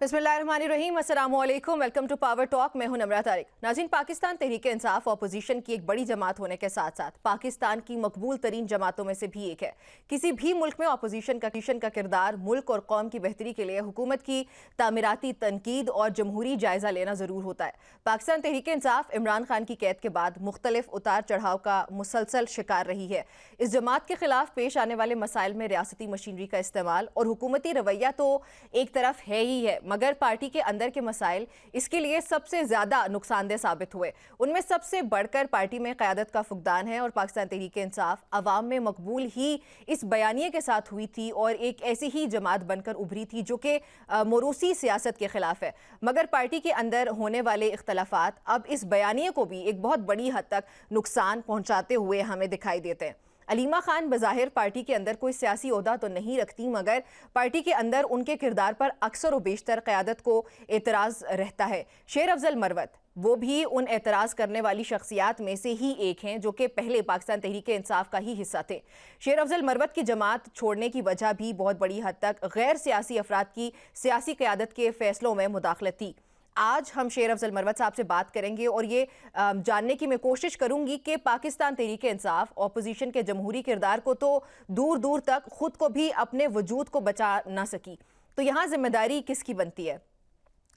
बिस्मिल्लाहिर्रहमानिर्रहीम, अस्सलामुअलैकुम, welcome to Power talk. मैं हूं नमरा तारिक। नाज़रीन, पाकिस्तान तहरीक इंसाफ अपोजिशन की एक बड़ी जमात होने के साथ साथ पाकिस्तान की मकबूल तरीन जमातों में से भी एक है। किसी भी मुल्क में अपोजिशन का किरदार मुल्क और कौम की बेहतरी के लिए हुकूमत की तामीराती तनकीद और जमहूरी जायजा लेना ज़रूर होता है। पाकिस्तान तहरीक इंसाफ इमरान खान की कैद के बाद मुख्तलिफ उतार चढ़ाव का मुसलसल शिकार रही है। इस जमात के खिलाफ पेश आने वाले मसाइल में रियासती मशीनरी का इस्तेमाल और हुकूमती रवैया तो एक तरफ है ही है, मगर पार्टी के अंदर के मसाइल इसके लिए सबसे ज़्यादा नुकसानदेह साबित हुए। उनमें सबसे बढ़कर पार्टी में क़यादत का फुकदान है और पाकिस्तान तहरीक इंसाफ अवाम में मकबूल ही इस बयानिए के साथ हुई थी और एक ऐसी ही जमात बनकर उभरी थी जो कि मोरूसी सियासत के खिलाफ है। मगर पार्टी के अंदर होने वाले इख्तलाफात अब इस बयानिए को भी एक बहुत बड़ी हद तक नुकसान पहुँचाते हुए हमें दिखाई देते हैं। अलीमा खान बज़ाहिर पार्टी के अंदर कोई सियासी ओहदा तो नहीं रखती, मगर पार्टी के अंदर उनके किरदार पर अक्सर व बेशतर क़यादत को एतराज़ रहता है। शेर अफजल मरवत वो भी उन एतराज़ करने वाली शख्सियात में से ही एक हैं जो कि पहले पाकिस्तान तहरीक इंसाफ का ही हिस्सा थे। शेर अफजल मरवत की जमात छोड़ने की वजह भी बहुत बड़ी हद तक गैर सियासी अफराद की सियासी क़यादत के फ़ैसलों में मुदाखलत थी। आज हम शेर अफजल मरवत साहब से बात करेंगे और ये जानने की मैं कोशिश करूंगी कि पाकिस्तान तहरीक इंसाफ अपोजिशन के जमहूरी किरदार को तो दूर दूर तक खुद को भी अपने वजूद को बचा ना सकी, तो यहाँ जिम्मेदारी किसकी बनती है?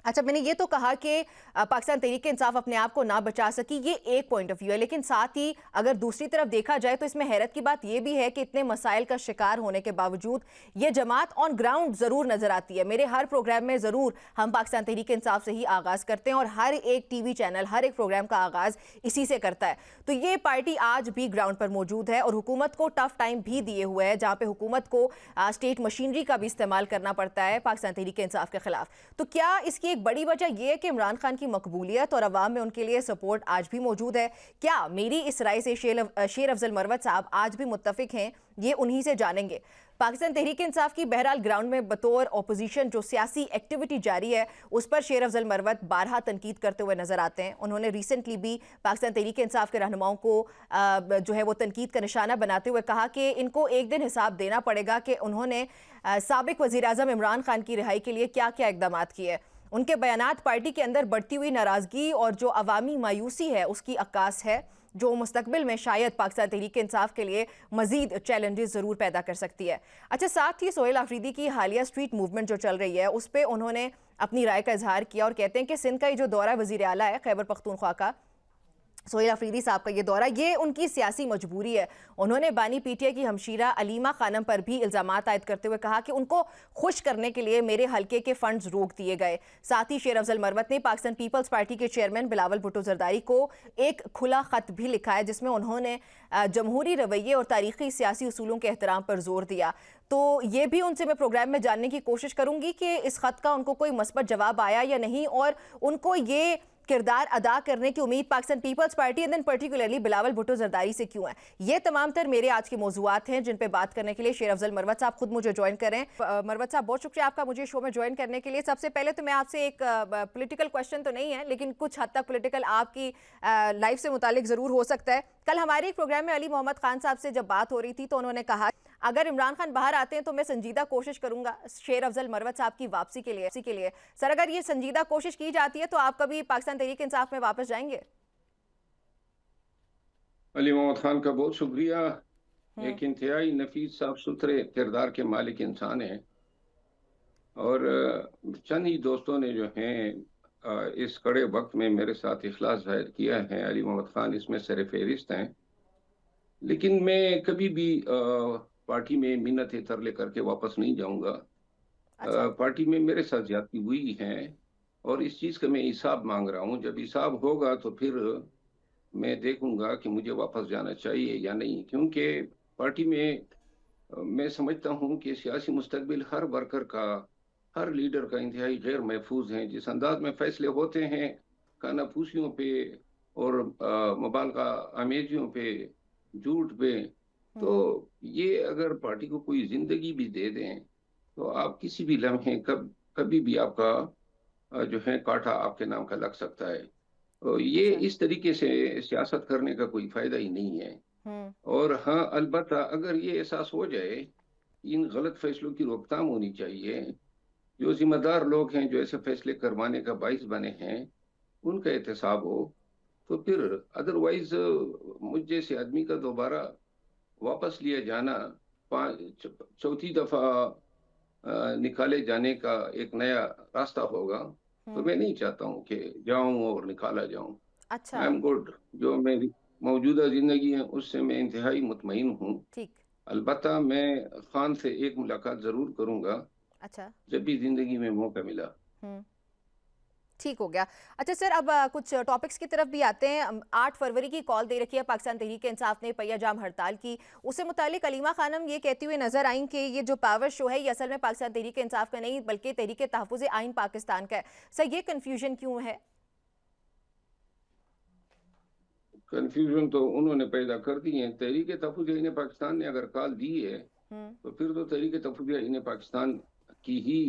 अच्छा, मैंने ये तो कहा कि पाकिस्तान तहरीक इंसाफ अपने आप को ना बचा सकी, ये एक पॉइंट ऑफ व्यू है, लेकिन साथ ही अगर दूसरी तरफ देखा जाए तो इसमें हैरत की बात ये भी है कि इतने मसाइल का शिकार होने के बावजूद ये जमात ऑन ग्राउंड ज़रूर नज़र आती है। मेरे हर प्रोग्राम में ज़रूर हम पाकिस्तान तहरीक इंसाफ से ही आगाज़ करते हैं और हर एक टीवी चैनल, हर एक प्रोग्राम का आगाज़ इसी से करता है। तो ये पार्टी आज भी ग्राउंड पर मौजूद है और हुकूमत को टफ टाइम भी दिए हुए है, जहाँ पर हुकूमत को स्टेट मशीनरी का भी इस्तेमाल करना पड़ता है पाकिस्तान तहरीक इंसाफ के खिलाफ। तो क्या इसकी एक बड़ी वजह यह है कि इमरान खान की मकबूलियत और अवाम में उनके लिए सपोर्ट आज भी मौजूद है? क्या मेरी इस राय से शेर अफजल मरवत साहब आज भी मुत्तफिक हैं? ये उन्हीं से जानेंगे। पाकिस्तान तहरीक इंसाफ की बहरहाल ग्राउंड में बतौर अपोजिशन जो सियासी एक्टिविटी जारी है उस पर शेर अफजल मरवत बारहा तनकीद करते हुए नजर आते हैं। उन्होंने रिसेंटली भी पाकिस्तान तहरीक इंसाफ के रहनुमाओं को जो है वो तनकीद का निशाना बनाते हुए कहा कि इनको एक दिन हिसाब देना पड़ेगा कि उन्होंने साबिक वज़ीर आज़म इमरान खान की रिहाई के लिए क्या क्या इक़दाम किए। उनके बयानात पार्टी के अंदर बढ़ती हुई नाराज़गी और जो अवामी मायूसी है उसकी अक्कास है, जो मुस्तकबिल में शायद पाकिस्तान तहरीक इंसाफ के लिए मजीद चैलेंजेस ज़रूर पैदा कर सकती है। अच्छा, साथ ही सोहेल आफरीदी की हालिया स्ट्रीट मूवमेंट जो चल रही है उस पर उन्होंने अपनी राय का इजहार किया और कहते हैं कि सिंध का ये जो दौरा वज़ीर आला है खैबर पख्तूनख्वा का, सोहेल आफरीदी साहब का ये दौरा, ये उनकी सियासी मजबूरी है। उन्होंने बानी पीटीआई की हमशीरा अलीमा खानम पर भी इल्ज़ामात आयद करते हुए कहा कि उनको खुश करने के लिए मेरे हल्के के फंड्स रोक दिए गए। साथ ही शेर अफजल मरवत ने पाकिस्तान पीपल्स पार्टी के चेयरमैन बिलावल भुट्टो जरदारी को एक खुला ख़त भी लिखा है जिसमें उन्होंने जमहूरी रवैये और तारीख़ी सियासी उसूलों के एहतराम पर जोर दिया। तो ये भी उनसे मैं प्रोग्राम में जानने की कोशिश करूँगी कि इस ख़त का उनको कोई मस्बत जवाब आया या नहीं और उनको ये किरदार अदा करने की उम्मीद Pakistan Peoples Party and then particularly Bilawal Bhutto Zardari से क्यों है। ये तमाम तर मेरे आज के मौजूआत हैं जिन पे बात करने के लिए शेर अफजल मरवत साहब खुद मुझे ज्वाइन करें। मरवत साहब, बहुत शुक्रिया आपका मुझे शो में ज्वाइन करने के लिए। सबसे पहले तो मैं आपसे एक पॉलिटिकल क्वेश्चन तो नहीं है लेकिन कुछ हद तक पॉलिटिकल आपकी लाइफ से मुतालिक ज़रूर हो सकता है। कल हमारे एक प्रोग्राम में अली मोहम्मद खान साहब से जब बात हो रही थी तो उन्होंने कहा अगर इमरान खान बाहर आते हैं तो मैं संजीदा कोशिश करूंगा शेर अफजल मरवत साहब की वापसी के लिए। सर, अगर ये संजीदा कोशिश की जाती है तो आप कभी पाकिस्तान तहरीक इंसाफ में वापस जाएंगे? अली मोहम्मद खान का बहुत शुक्रिया। एक इंतहाई नफीस साफ सुथरे किरदार के मालिक इंसान हैं और चंद ही दोस्तों ने जो हैं इस कड़े वक्त में मेरे साथ इखलास जाहिर किया है। अली मोहम्मद खान इसमें सर फहरिस्त हैं, लेकिन मैं कभी भी पार्टी में मिन्नतें तरले करके वापस नहीं जाऊंगा। अच्छा। पार्टी में मेरे साथ ज्यादती हुई है और इस चीज़ का मैं हिसाब मांग रहा हूँ। जब हिसाब होगा तो फिर मैं देखूंगा कि मुझे वापस जाना चाहिए या नहीं, क्योंकि पार्टी में मैं समझता हूँ कि सियासी मुस्तकबिल हर वर्कर का, हर लीडर का इंतहाई गैर महफूज है। जिस अंदाज में फैसले होते हैं कानाफूसियों पे और मुबालगा आमेजियों पे, झूठ पे, तो ये अगर पार्टी को कोई जिंदगी भी दे दें तो आप किसी भी लम्हे कभी भी आपका जो है कांटा आपके नाम का लग सकता है। तो ये अच्छा। इस तरीके से सियासत करने का कोई फायदा ही नहीं है। और हाँ, अलबत्ता अगर ये एहसास हो जाए कि इन गलत फैसलों की रोकथाम होनी चाहिए जो जिम्मेदार लोग हैं जो ऐसे फैसले करवाने का बाइस बने हैं, उनका एहतसाब हो, तो फिर अदरवाइज मुझ जैसे आदमी का दोबारा वापस लिया जाना, चौथी दफा निकाले जाने का एक नया रास्ता होगा। तो हम्म। मैं नहीं चाहता हूँ कि जाऊं और निकाला जाऊं। अच्छा। आई एम गुड, जो मेरी मौजूदा जिंदगी है उससे मैं इंतहाई मुतमईन हूँ। ठीक। अलबत्ता मैं खान से एक मुलाकात जरूर करूंगा अच्छा। जब भी जिंदगी में मौका मिला। हम्म। ठीक हो गया। अच्छा सर, अब कुछ टॉपिक्स की तरफ भी आते हैं। 8 फरवरी की कॉल दे रखी है पाकिस्तान तहरीक इंसाफ ने पहिया जाम हड़ताल की। उससे मुतालिक अलीमा खानम ये कहती हुई नजर आई कि ये जो पावर शो है ये असल में पाकिस्तान तहरीक इंसाफ का नहीं बल्कि तहरीक तहफ़्फ़ुज़ आइन पाकिस्तान का है। सर ये कन्फ्यूजन क्यों है? कंफ्यूजन तो उन्होंने पैदा कर दी है। तहरीक तहफ़्फ़ुज़ पाकिस्तान ने अगर कॉल दी है, हम्म। तो फिर तो तहरीक तहफ़्फ़ुज़ पाकिस्तान की ही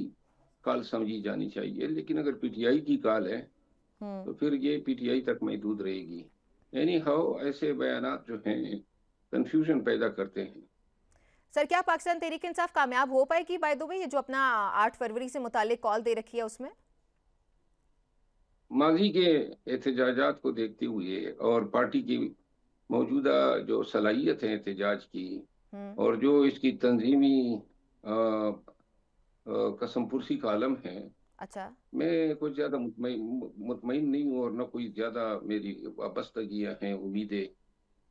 कॉल समझी जानी चाहिए। लेकिन अगर पीटीआई की कॉल है, हम्म। तो फिर ये पीटीआई तक महदूद रहेगी। एनी हाउ ऐसे बयानात जो हैं कंफ्यूजन पैदा करते हैं। सर क्या पाकिस्तान तहरीक इंसाफ कामयाब हो पाएगी बाय द वे, ये जो अपना 8 फरवरी से मुतालिक कॉल दे रखी है उसमें? माजी के एहतजाजात को देखते हुए और पार्टी की मौजूदा जो सलाहियत है एहतजाज की, हम्म। और जो इसकी तंजीमी कसम पुरसी का आलम है, अच्छा। मैं कुछ ज्यादा मुतमईन नहीं हूँ, और न कोई ज्यादा मेरी वाबस्तगियां हैं, उम्मीदें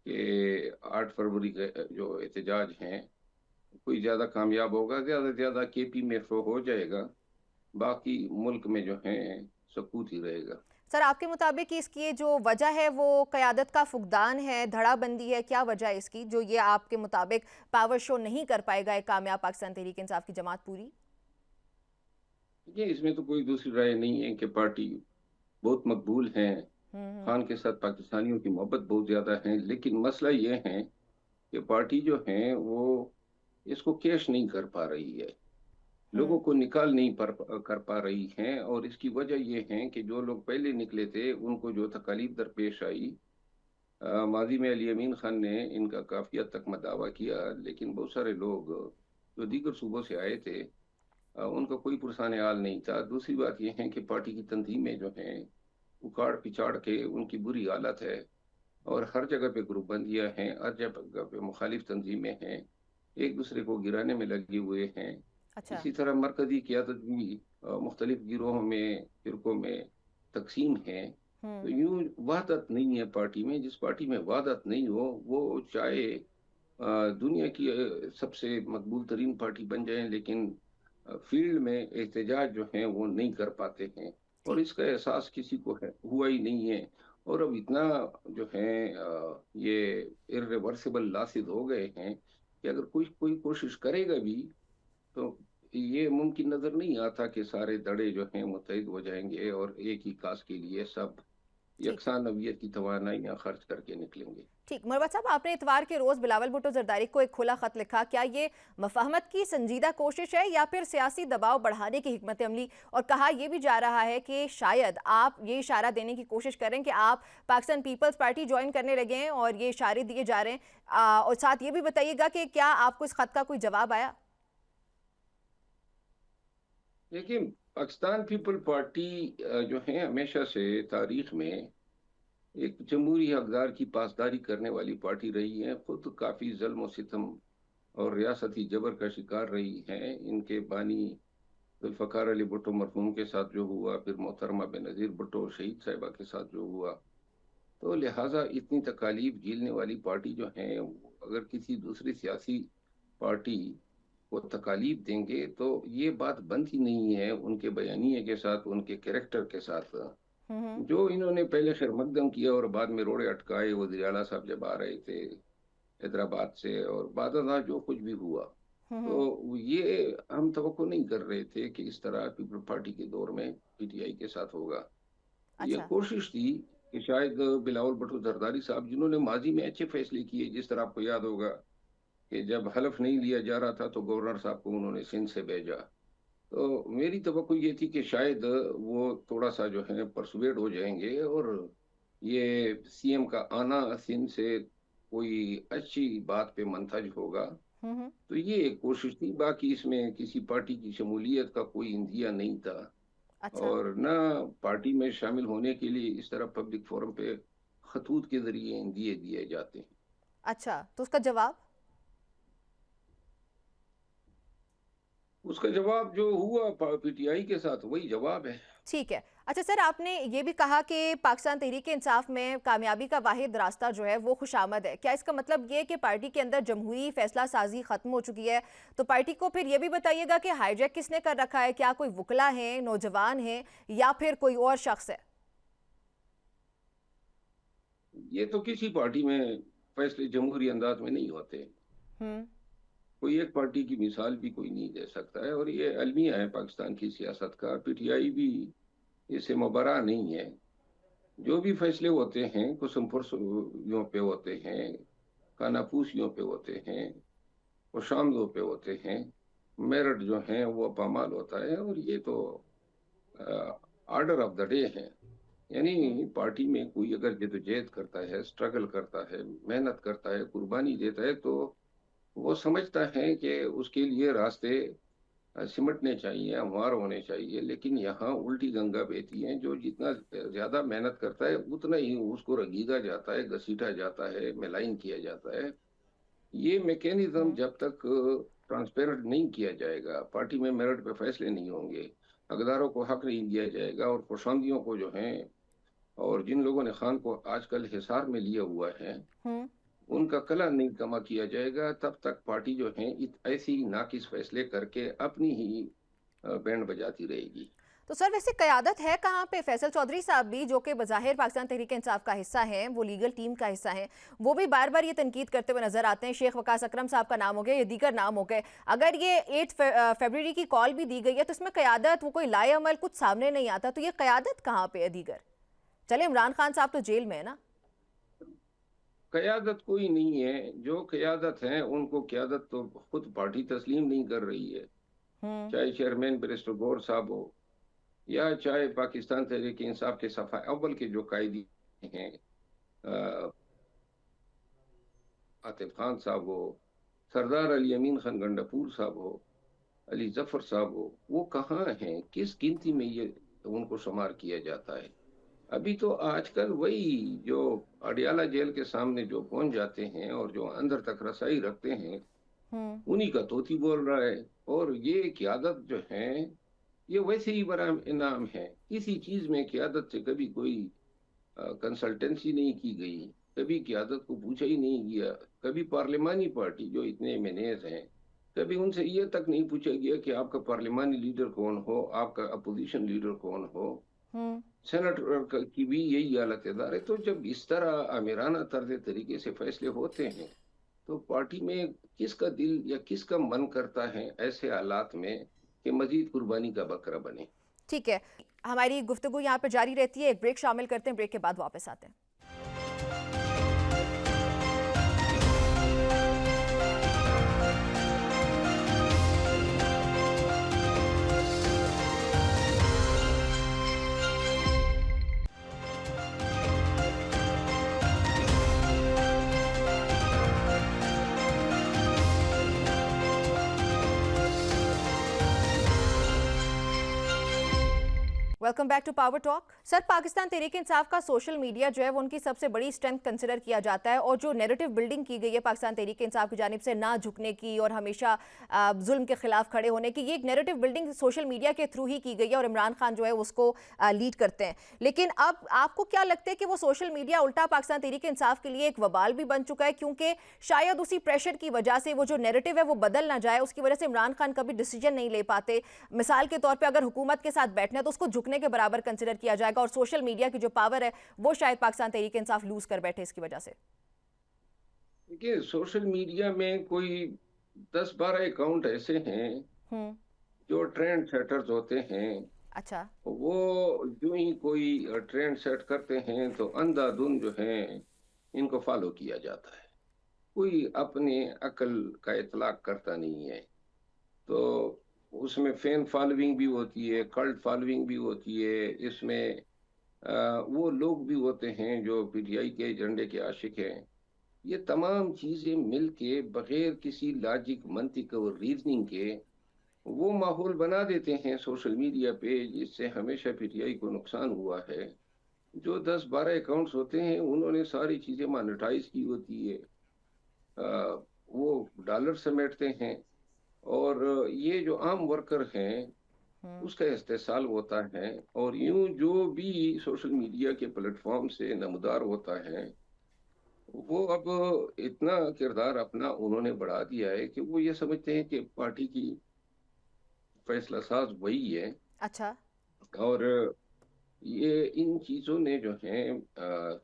कि 8 फरवरी के जो एहतजाज हैं कोई ज्यादा कामयाब होगा। ज्यादा से ज्यादा केपी में शो हो जाएगा, बाकी मुल्क में जो है सकूत ही रहेगा। सर आपके मुताबिक इसकी ये जो वजह है वो क़यादत का फुकदान है, धड़ाबंदी है, क्या वजह है इसकी जो ये आपके मुताबिक पावर शो नहीं कर पाएगा एक कामयाब पाकिस्तान तहरीक इंसाफ की जमात पूरी? ये इसमें तो कोई दूसरी राय नहीं है कि पार्टी बहुत मकबूल है। हम्म। खान के साथ पाकिस्तानियों की मोहब्बत बहुत ज्यादा है, लेकिन मसला ये है कि पार्टी जो है वो इसको कैश नहीं कर पा रही है, लोगों हम्म। को निकाल नहीं कर पा रही है। और इसकी वजह ये है कि जो लोग पहले निकले थे उनको जो तकलीफ दरपेश आई, माजी में अली अमीन खान ने इनका काफी हद तक मदावा किया, लेकिन बहुत सारे लोग जो दीगर सूबों से आए थे, उनका कोई पुरसान हाल नहीं था। दूसरी बात यह है कि पार्टी की तंजीमें जो हैं उखाड़ पिछाड़ के उनकी बुरी हालत है, और हर जगह पे ग्रुपबंदियां हैं, हर जगह पे मुखालिफ तंजीमें हैं, एक दूसरे को गिराने में लगे हुए हैं। अच्छा। इसी तरह मरकजी क़यादत भी मुख्तलिफ गिरोहों में, फिरकों में तकसीम है। तो हम्म। यूं वहदत नहीं है पार्टी में। जिस पार्टी में वहदत नहीं हो वो चाहे दुनिया की सबसे मकबूल तरीन पार्टी बन जाए, लेकिन फील्ड में एहतजाज जो है वो नहीं कर पाते हैं, और ठीक। इसका एहसास किसी को है हुआ ही नहीं है। और अब इतना जो है ये इर्रिवर्सिबल लॉसेस हो गए हैं कि अगर कोई कोई कोशिश करेगा भी, तो ये मुमकिन नजर नहीं आता कि सारे दड़े जो हैं मुतहद हो जाएंगे और एक ही काज के लिए सब ठीक। यकसा नौयत की तवानाइयाँ खर्च करके निकलेंगे। ठीक मरवत साहब, आपने इतवार के रोज बिलावल भुट्टो जरदारी को एक खुला खत लिखा, क्या ये मफाहमत की संजीदा कोशिश है या फिर सियासी दबाव बढ़ाने की हिकमत अमली? और कहा यह भी जा रहा है कि शायद आप ये इशारा देने की कोशिश करें कि आप पाकिस्तान पीपल्स पार्टी ज्वाइन करने लगे हैं और ये इशारे दिए जा रहे हैं। और साथ ये भी बताइएगा कि क्या आपको इस खत का कोई जवाब आया? देखिए, पाकिस्तान पीपल पार्टी जो है हमेशा से तारीख में एक जमहूरी हकदार की पासदारी करने वाली पार्टी रही है। खुद काफी जुल्म और सितम और रियासती जबर का शिकार रही है। इनके बानी जुल्फ़कार अली भुट्टो मरहूम के साथ जो हुआ, फिर मोहतरमा बेनज़ीर भुट्टो शहीद साहिबा के साथ जो हुआ, तो लिहाजा इतनी तकालीफ झेलने वाली पार्टी जो है, अगर किसी दूसरी सियासी पार्टी को तकालीफ देंगे तो ये बात बनती नहीं है उनके बयानिए के साथ, उनके कैरेक्टर के साथ। हम्म। जो इन्होंने पहले खैर मकदम किया और बाद में रोड़े अटकाए, वज़ीर आला साहब जब आ रहे थे हैदराबाद से, और बाद जो कुछ भी हुआ, हम्म। तो ये हम तवक्को नहीं कर रहे थे कि इस तरह पीपल पार्टी के दौर में पीटीआई के साथ होगा। ये अच्छा। कोशिश थी कि शायद बिलावल भुट्टो जरदारी साहब, जिन्होंने माजी में अच्छे फैसले किए, जिस तरह आपको याद होगा कि जब हलफ नहीं लिया जा रहा था तो गवर्नर साहब को उन्होंने सिंध से भेजा, तो मेरी तवक्को ये थी कि शायद वो थोड़ा सा जो है परसुएड हो जाएंगे, और ये सीएम का आना सिंध से कोई अच्छी बात पे मंतज होगा। हम्म। तो ये एक कोशिश थी, बाकी इसमें किसी पार्टी की शमूलियत का कोई इंदिया नहीं था। अच्छा। और ना पार्टी में शामिल होने के लिए इस तरह पब्लिक फोरम पे खतूत के जरिए इंदिए दिए जाते हैं। अच्छा, तो उसका जवाब? उसका जवाब जो हुआ पीटीआई के साथ वही जवाब है। ठीक है। अच्छा सर, आपने ये भी कहा कि पाकिस्तान तहरीक इंसाफ में कामयाबी का वाहिद रास्ता जो है वो खुशामद है। क्या इसका मतलब ये कि पार्टी के अंदर जमहूरी फैसला साजी खत्म हो चुकी है? तो पार्टी को फिर ये भी बताइएगा कि हाईजैक किसने कर रखा है? क्या कोई वकला हैं, नौजवान हैं, या फिर कोई और शख्स है? ये तो किसी पार्टी में फैसले जमहूरी अंदाज में नहीं होते। हम्म। कोई एक पार्टी की मिसाल भी कोई नहीं दे सकता है, और ये अलमिया है पाकिस्तान की सियासत का। पीटीआई भी इससे मुबरा नहीं है। जो भी फैसले होते हैं कुसुमपुर्सियों पे होते हैं, कानाफूसियों पे होते हैं, खुशामदों पे होते हैं। मेरिट जो है वो पामाल होता है, और ये तो ऑर्डर ऑफ द डे है। हम्म। यानी पार्टी में कोई अगर जद्दोजहद करता है, स्ट्रगल करता है, मेहनत करता है, कुर्बानी देता है, तो वो समझता है कि उसके लिए रास्ते सिमटने चाहिए, हमवार होने चाहिए। लेकिन यहाँ उल्टी गंगा बहती है। जो जितना ज्यादा मेहनत करता है उतना ही उसको रगीदा जाता है, घसीटा जाता है, मेलाइन किया जाता है। ये मैकेनिज्म हम्म। जब तक ट्रांसपेरेंट नहीं किया जाएगा, पार्टी में मेरिट पे फैसले नहीं होंगे, हकदारों को हक नहीं दिया जाएगा, और खुशामदियों को जो है, और जिन लोगों ने खान को आजकल हिसार में लिया हुआ है, हम्म। उनका कला नहीं कमा किया जाएगा, तब तक पार्टी जो है ऐसी ही नाकिस फैसले करके अपनी ही बैंड बजाती रहेगी। तो सर वैसे क़यादत है कहाँ पे? फैसल चौधरी साहब भी, जो कि बज़ाहिर पाकिस्तान तहरीक इंसाफ का हिस्सा हैं, वो लीगल टीम का हिस्सा हैं, वो भी बार बार ये तनकीद करते हुए नजर आते हैं। शेख वकास अकरम साहब का नाम हो गया, ये दीगर नाम हो गए। अगर ये 8 फरवरी की कॉल भी दी गई है तो इसमें क़यादत, वो कोई लाएअमल कुछ सामने नहीं आता, तो ये क़यादत कहाँ पे है दीगर? चले, इमरान खान साहब तो जेल में है ना। कयादत कोई नहीं है। जो कयादत है उनको कयादत तो खुद पार्टी तस्लीम नहीं कर रही है। हम्म। चाहे चेयरमैन बैरिस्टर गौर साहब हो, या चाहे पाकिस्तान तहरीक इंसाफ के सफा अव्वल के जो कायदी हैं, अ, आतिफ खान साहब हो, सरदार अली अमीन खान गंडापुर साहब हो, अली जफर साहब हो, वो कहाँ हैं? किस गिनती में ये उनको शुमार किया जाता है? अभी तो आजकल वही जो अडियाला जेल के सामने जो पहुंच जाते हैं और जो अंदर तक रसाई रखते हैं, हम्म। उन्हीं का तोती बोल रहा है। और ये क्यादत जो है, ये वैसे ही बड़ा इनाम है। किसी चीज में क्यादत से कभी कोई कंसल्टेंसी नहीं की गई, कभी क्यादत को पूछा ही नहीं गया। कभी पार्लिमानी पार्टी जो इतने मेनेज हैं, कभी उनसे ये तक नहीं पूछा गया कि आपका पार्लिमानी लीडर कौन हो, आपका अपोजिशन लीडर कौन हो। हम्म। सेनेटर की भी यही हालत है। दारे तो जब इस तरह आमिराना तर्ज तरीके से फैसले होते हैं, तो पार्टी में किसका दिल या किसका मन करता है ऐसे हालात में कि मजीद कुर्बानी का बकरा बने। ठीक है, हमारी गुफ्तगू यहाँ पर जारी रहती है। एक ब्रेक शामिल करते हैं, ब्रेक के बाद वापस आते हैं। Welcome back to Power Talk. Sir, Pakistan Tehreek Insaf का सोशल मीडिया जो है वो उनकी सबसे बड़ी स्ट्रेंथ कंसिडर किया जाता है, और जो नैरेटिव बिल्डिंग की गई है पाकिस्तान तहरीक इंसाफ की जानिब से ना झुकने की और हमेशा जुल्म के खिलाफ खड़े होने की, ये एक नैरेटिव बिल्डिंग सोशल मीडिया के थ्रू ही की गई है, और इमरान खान जो है उसको लीड करते हैं। लेकिन अब आपको क्या लगता है कि वो सोशल मीडिया उल्टा पाकिस्तान तहरीक इंसाफ के लिए एक वबाल भी बन चुका है? क्योंकि शायद उसी प्रेशर की वजह से वो जो नैरेटिव है वो बदल ना जाए, उसकी वजह से इमरान खान कभी डिसीजन नहीं ले पाते। मिसाल के तौर पर अगर हुकूमत के साथ बैठना है तो उसको झुकने के बराबर कंसिडर किया जाएगा, और सोशल मीडिया की जो पावर है वो शायद पाकिस्तान तहरीक इंसाफ लूज कर बैठे इसकी वजह से। देखिए, सोशल मीडिया में कोई 10-12 अकाउंट ऐसे हैं हम्म। जो ट्रेंड सेटर्स होते हैं। अच्छा। वो जो ही कोई ट्रेंड सेट करते हैं तो अंधाधुंध जो है इनको फॉलो किया जाता है। कोई अपने अकल का इतलाक करता नहीं है। तो उसमें फैन फॉलोइंग भी होती है, कल्ट फॉलोइंग भी होती है। इसमें वो लोग भी होते हैं जो पीटीआई के एजेंडे के आशिक हैं, ये तमाम चीजें मिलके बगैर किसी लॉजिक, मंतिक और रीजनिंग के वो माहौल बना देते हैं सोशल मीडिया पे, जिससे हमेशा पीटीआई को नुकसान हुआ है। जो 10-12 अकाउंट्स होते हैं उन्होंने सारी चीजें मोनेटाइज की होती है। वो डॉलर समेटते हैं, और ये जो आम वर्कर हैं हम्म। उसका इस्तेसाल होता है। और यूं जो भी सोशल मीडिया के प्लेटफॉर्म से नमदार होता है, वो अब इतना किरदार अपना उन्होंने बढ़ा दिया है कि वो ये समझते हैं कि पार्टी की फैसला साज वही है। अच्छा। और ये इन चीजों ने जो है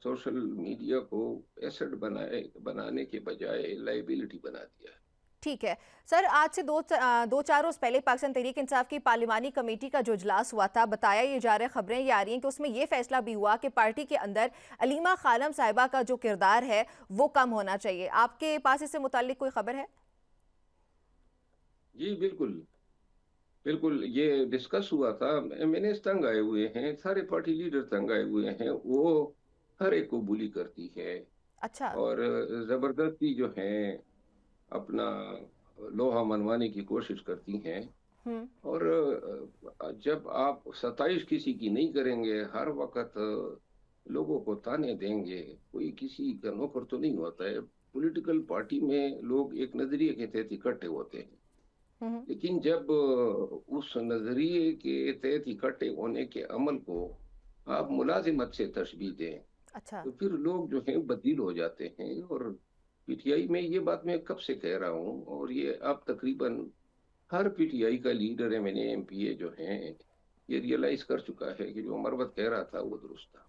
सोशल मीडिया को एसेट बनाने के बजाय लाइबिलिटी बना दिया है। ठीक है सर, आज से दो चार रोज पहले पाकिस्तान तहरीक इंसाफ की पार्लिमानी कमेटी का जो इजलास हुआ था, बताया ये जा रहा है, खबरें ये आ रही हैं कि उसमें ये फैसला भी हुआ कि पार्टी के अंदर अलीमा खानम साहिबा का जो किरदार है वो कम होना चाहिए। आपके पास इससे मुताल्लिक कोई खबर है? जी बिल्कुल। बिल्कुल ये डिस्कस हुआ था। मैंने तंग आए हुए हैं, सारे पार्टी लीडर तंग आए हुए हैं। वो हर एक को बुली करती है अच्छा। और जबरदस्ती जो है अपना लोहा मनवाने की कोशिश करती हैं। हम्म। और जब आप 27 किसी की नहीं करेंगे, हर वक्त लोगों को ताने देंगे, कोई किसी का नौकर तो नहीं होता है। पॉलिटिकल पार्टी में लोग एक नजरिए के तहत इकट्ठे होते हैं, हम्म। लेकिन जब उस नजरिए के तहत इकट्ठे होने के अमल को आप मुलाजिमत से तशबीह दें, अच्छा। तो फिर लोग जो हैं बदील हो जाते हैं। और पीटीआई में ये बात मैं कब से कह रहा हूँ, और ये अब तकरीबन हर पीटीआई का लीडर है, मैंने एमपीए जो हैं, ये रियलाइज कर चुका है कि जो मरवत कह रहा था वो दुरुस्त था।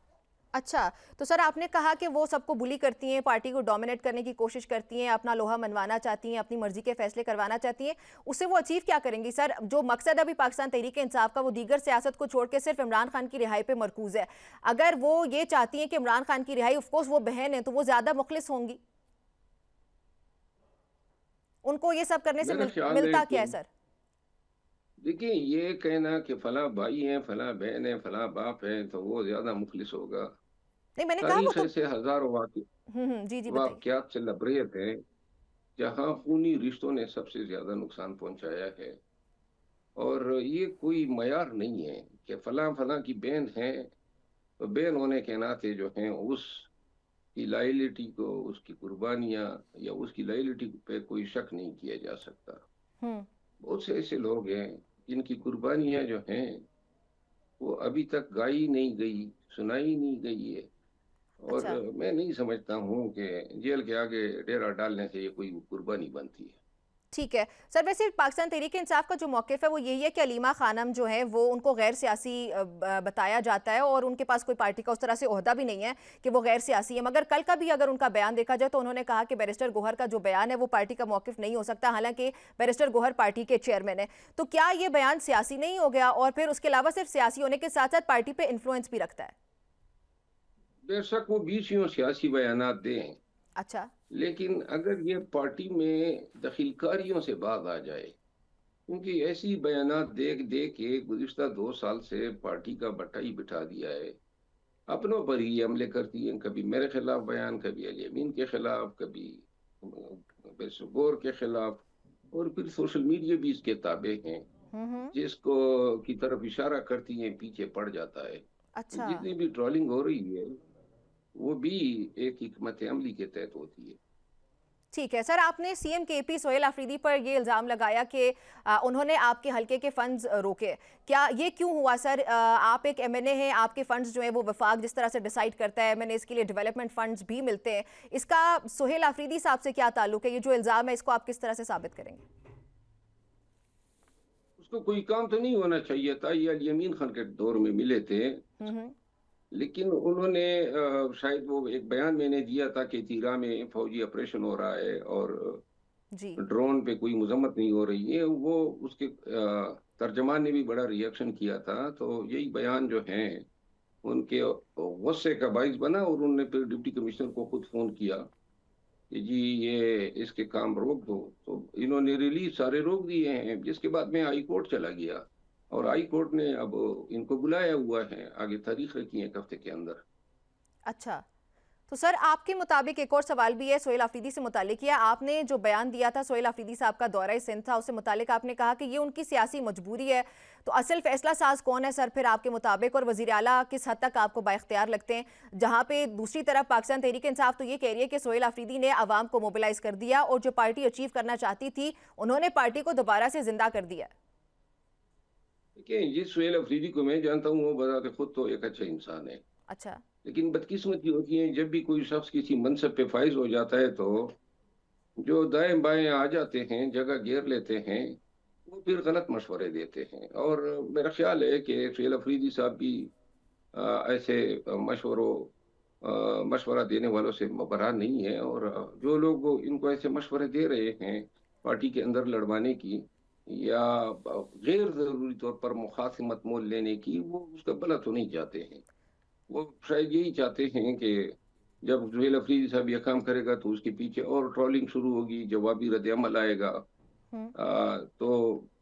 अच्छा, तो सर आपने कहा कि वो सबको बुली करती हैं, पार्टी को डोमिनेट करने की कोशिश करती हैं, अपना लोहा मनवाना चाहती हैं, अपनी मर्जी के फैसले करवाना चाहती हैं। उससे वो अचीव क्या करेंगी सर? जो मकसद अभी पाकिस्तान तहरीक इंसाफ का वो दीगर सियासत को छोड़ के सिर्फ इमरान खान की रिहाई पे मरकूज है। अगर वो ये चाहती हैं कि इमरान खान की रिहाई, ऑफकोर्स वो बहन है तो वो ज्यादा मुखलिस होंगी, उनको ये सब करने से मेरा ख्याल है मिलता कि क्या है सर? देखिए, ये कहना कि फला भाई है, फला बहन है, फला बाप है तो वो ज्यादा मुखलिस होगा। नहीं, मैंने कहा वो तारीख तो। ऐसे हजारों जी जी, बताइए। वाकयात से लबरेज है जहां खूनी रिश्तों ने सबसे ज्यादा नुकसान पहुंचाया है। और ये कोई मयार नहीं है कि फला फला की बहन है तो बहन होने के नाते जो है उसकी लायलिटी को, उसकी कुर्बानियां या उसकी लायलिटी पे कोई शक नहीं किया जा सकता। हम्म। बहुत से ऐसे लोग हैं जिनकी कुर्बानियां जो हैं वो अभी तक गाई नहीं गई, सुनाई नहीं गई है। और अच्छा। मैं नहीं समझता हूँ कि जेल के आगे डेरा डालने से ये कोई कुर्बानी बनती है। ठीक है सर, वैसे पाकिस्तान तहरीक इंसाफ का जो मौक़िफ़ है वो यही है कि अलीमा खानम जो है वो उनको गैर सियासी बताया जाता है और उनके पास कोई पार्टी का उस तरह से ओहदा भी नहीं है कि वो गैर सियासी है। मगर कल का भी अगर उनका बयान देखा जाए तो उन्होंने कहा कि बैरिस्टर गोहर का जो बयान है वो पार्टी का मौक़िफ़ नहीं हो सकता, हालांकि बैरिस्टर गोहर पार्टी के चेयरमैन है। तो क्या ये बयान सियासी नहीं हो गया? और फिर उसके अलावा सिर्फ सियासी होने के साथ साथ पार्टी पर इन्फ्लुएंस भी रखता है? बेशक वो बीच यूं सियासी बयानात दें, अच्छा। लेकिन अगर ये पार्टी में दखीलकारियों से बात आ जाए, क्योंकि ऐसी बयानात देख दे के गुज़िश्ता 2 साल से पार्टी का बट्टा ही बिठा दिया है। अपनों पर ही हमले करती हैं, कभी मेरे खिलाफ बयान, कभी अली अमीन के खिलाफ, कभी बेसगोर के खिलाफ। और फिर सोशल मीडिया भी इसके ताबे हैं, हम्म। जिसको की तरफ इशारा करती हैं पीछे पड़ जाता है। तो अच्छा। जितनी भी ट्रोलिंग हो रही है वो भी एक हिकमत अमली के तहत होती है। ठीक है सर, आपने सीएम केपी सोहेल अफरीदी पर ये इल्ज़ाम लगाया कि उन्होंने आपके हलके के फंड्स रोके। क्या ये क्यों हुआ सर? आप एक एमएनए हैं, आपके फंड्स जो है वो वफाक जिस तरह से डिसाइड करता है, एमएनए इसके लिए डेवलपमेंट फंड्स भी मिलते हैं। इसका सोहेल अफरीदी साहब से क्या ताल्लुक है? ये जो इल्ज़ाम है इसको आप किस तरह से साबित करेंगे? उसको कोई काम तो नहीं होना चाहिए था, ये अली अमीन खान के दौर में मिले थे। हम्म। लेकिन उन्होंने शायद वो एक बयान मैंने दिया था कि तीरा में फौजी ऑपरेशन हो रहा है और जी। ड्रोन पे कोई मजम्मत नहीं हो रही है। वो उसके तर्जमान ने भी बड़ा रिएक्शन किया था, तो यही बयान जो है उनके गुस्से का बाइस बना और उन्होंने फिर डिप्टी कमिश्नर को खुद फोन किया कि जी ये इसके काम रोक दो। तो इन्होंने रिलीज सारे रोक दिए हैं, जिसके बाद मैं हाई कोर्ट चला गया और हाई कोर्ट ने अब इनको बुलाया हुआ है, आगे तारीख रखी है एक हफ्ते के अंदर। अच्छा। तो सर आपके मुताबिक एक और सवाल भी है सोहेल अफरीदी से मुतालिक है। आपने जो बयान दिया था सोहेल अफरीदी साहब का दौरा सिंध था, उससे मुतालिक आपने कहा कि ये उनकी सियासी मजबूरी है। तो असल फैसला साज कौन है सर फिर आपके मुताबिक, और वजीर आला किस हद तक आपको बाइख्तियार लगते हैं? जहां पे दूसरी तरफ पाकिस्तान तहरीक इंसाफ तो ये कह रही है कि सोहेल अफरीदी ने आवाम को मोबिलाइज कर दिया और जो पार्टी अचीव करना चाहती थी उन्होंने पार्टी को दोबारा से जिंदा कर दिया। देखिए, जिस सुहेल अफरीदी को मैं जानता हूँ वो बताते खुद तो एक अच्छा इंसान है। अच्छा। लेकिन बदकिस्मती होती है, जब भी कोई शख्स किसी मनसब पे फाइज हो जाता है तो जो दाएं बाएं आ जाते हैं, जगह घेर लेते हैं, वो फिर गलत मशवरे देते हैं। और मेरा ख्याल है कि सुहेल अफरीदी साहब भी ऐसे मशवरा देने वालों से बरा नहीं है। और जो लोग इनको ऐसे मशवरे दे रहे हैं पार्टी के अंदर लड़वाने की या गैर जरूरी तौर पर मुखासिमत मोल लेने की, वो उसका भला तो नहीं चाहते हैं। वो शायद यही चाहते हैं कि जब सुहेल अफरीदी साहब यह काम करेगा तो उसके पीछे और ट्रोलिंग शुरू होगी, जवाबी रद्द-ए-अमल आएगा। हम्म। तो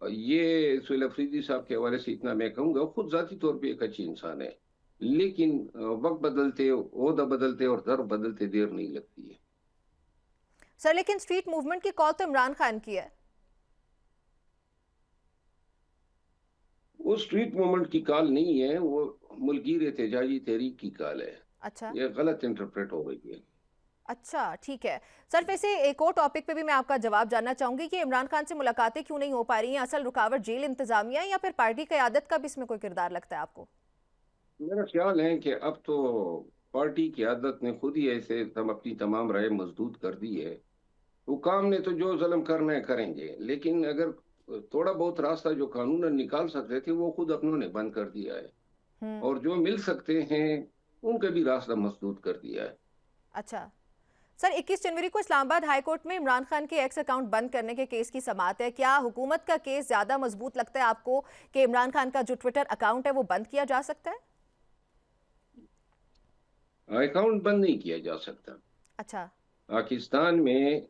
ये सुहेल अफरीदी साहब के हवाले से इतना मैं कहूँगा, खुद जाती तौर पे एक अच्छी इंसान है, लेकिन वक्त बदलते, ओहदा बदलते और दर बदलते देर नहीं लगती है। सर लेकिन स्ट्रीट मूवमेंट की कॉल तो इमरान खान की है। वो स्ट्रीट मूवमेंट की कॉल नहीं है, वो मुल्कीर एहतजाजी तहरीक की कॉल है। अच्छा। ये गलत इंटरप्रेट हो गई है। अच्छा ठीक है सर। वैसे एक और टॉपिक पे भी मैं आपका जवाब जानना चाहूंगी कि इमरान खान से मुलाकातें क्यों नहीं हो पा रही हैं? असल रुकावट जेल इंतजामिया या फिर पार्टी क़यादत का भी इसमें कोई किरदार लगता है आपको? मेरा ख्याल है कि अब तो पार्टी की आदत ने खुद ही ऐसे हम अपनी तमाम राय मजदूद कर दी है। हुकाम ने तो जो जुल्म करना है करेंगे, लेकिन अगर थोड़ा बहुत रास्ता जो कानूनन निकाल सकते थे वो खुद अपनों ने बंद कर दिया है। हम्म। और जो मिल सकते हैं उनका भी रास्ता मसदूद कर दिया है। अच्छा सर, 21 जनवरी को इस्लामाबाद हाई कोर्ट में इमरान खान के एक्स अकाउंट बंद करने के केस की समाअत है। क्या हुकूमत का केस ज्यादा मजबूत लगता है आपको कि इमरान खान का जो ट्विटर अकाउंट है वो बंद किया जा सकता है? अकाउंट बंद नहीं किया जा सकता। अच्छा। पाकिस्तान में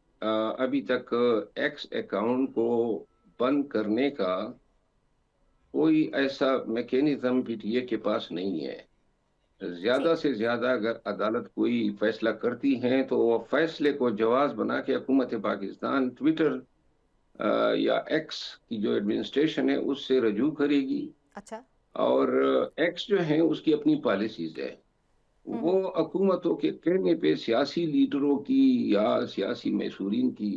अभी तक एक्स अकाउंट को बंद करने का कोई ऐसा मैकेनिज्म पीटीए के पास नहीं है। ज्यादा ठीक। से ज्यादा अगर अदालत कोई फैसला करती है तो वो फैसले को जवाज बना के हुकूमत पाकिस्तान ट्विटर या एक्स की जो एडमिनिस्ट्रेशन है उससे रजू करेगी। अच्छा। और एक्स जो है उसकी अपनी पॉलिसीज है। वो हुकूमतों के कहने पे सियासी लीडरों की या सियासी मैसूरीन की